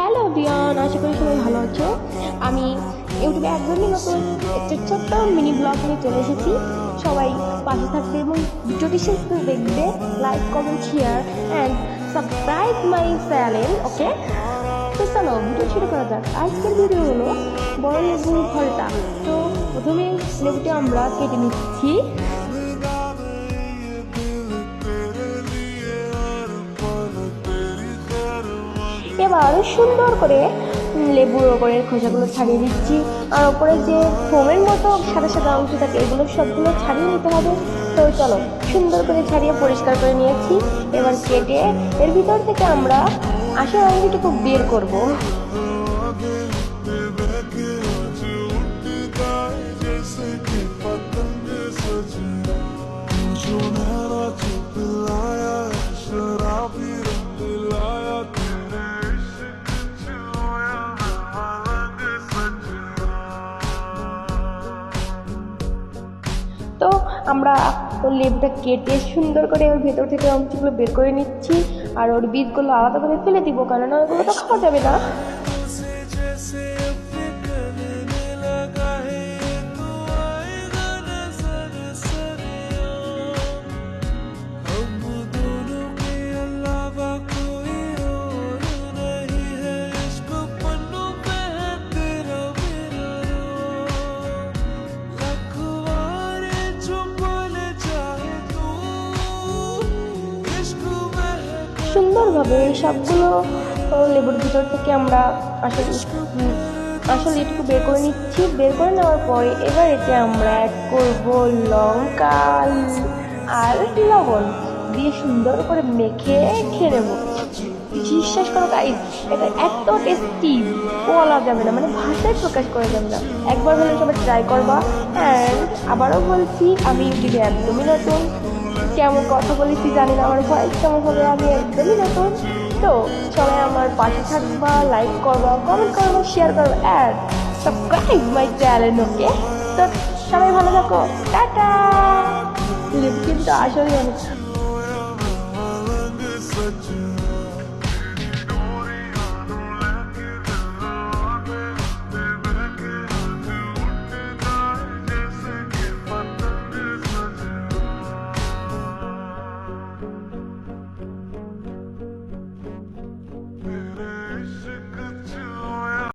Hello everyone, আশা করি সবাই ভালো আছো। আমি ইউটিউবে একদমই নতুন একটা ছোট্ট মিনি ব্লগ নিয়ে চলে এসেছি। সবাই পাশে থাকবে এবং ভিডিওটি শেষ করে দেখবে। Like, comment, share and subscribe my channel. Okay, তো চলো ভিডিও শুরু করা যাক। আজকের ভিডিও হলো বড় লেবুর ফলটা। তো প্রথমে লেবুটি আমরা কেটে নিচ্ছি। এবার সুন্দর করে লেবুর ওপরের খোসাগুলো ছাড়িয়ে দিচ্ছি, আর ওপরে যে ফোমের মতো সাদা সাদা অংশ থাকে এগুলো সবগুলো ছাড়িয়ে নিতে হবে। তো চলো সুন্দর করে ছাড়িয়ে পরিষ্কার করে নিয়েছি। এবার কেটে এর ভিতর থেকে আমরা আসল অংশটুকু বের করব। তো আমরা লেবুটা কেটে সুন্দর করে ওর ভেতর থেকে অংশগুলো বের করে নিচ্ছি, আর ওর বীজগুলো আলাদা করে ফেলে দিব, কারণ ওগুলো তো খাওয়া যাবে না। সুন্দরভাবে সবগুলো লেবুর ভিতর থেকে আমরা আসলে এটুকু বের করে নিচ্ছি। বের করে নেওয়ার পরে এবার এতে আমরা অ্যাড করব লঙ্কা আর লবণ দিয়ে সুন্দর করে মেখে খেয়ে নেবো। বিশ্বাস করো গাইস, এটা এত টেস্টি বলা যাবে না, মানে ভাষায় প্রকাশ করা যাবে না। একবার হলে সবাই ট্রাই করবা। অ্যান্ড আবারও বলছি, আমি ইউটিউবে একদমই নতুন। কেমন কথা বলেছি জানি না, আমার ভয়েস কেমন হবে, আমি একদমই নতুন। তো সবাই আমার পাশে থাকবা, লাইক করবা, কমেন্ট করবা, শেয়ার করবা and subscribe my channel. Okay, তো সবাই ভালো থাকো, টাটা। লিপ কিন্তু আসলে অনেক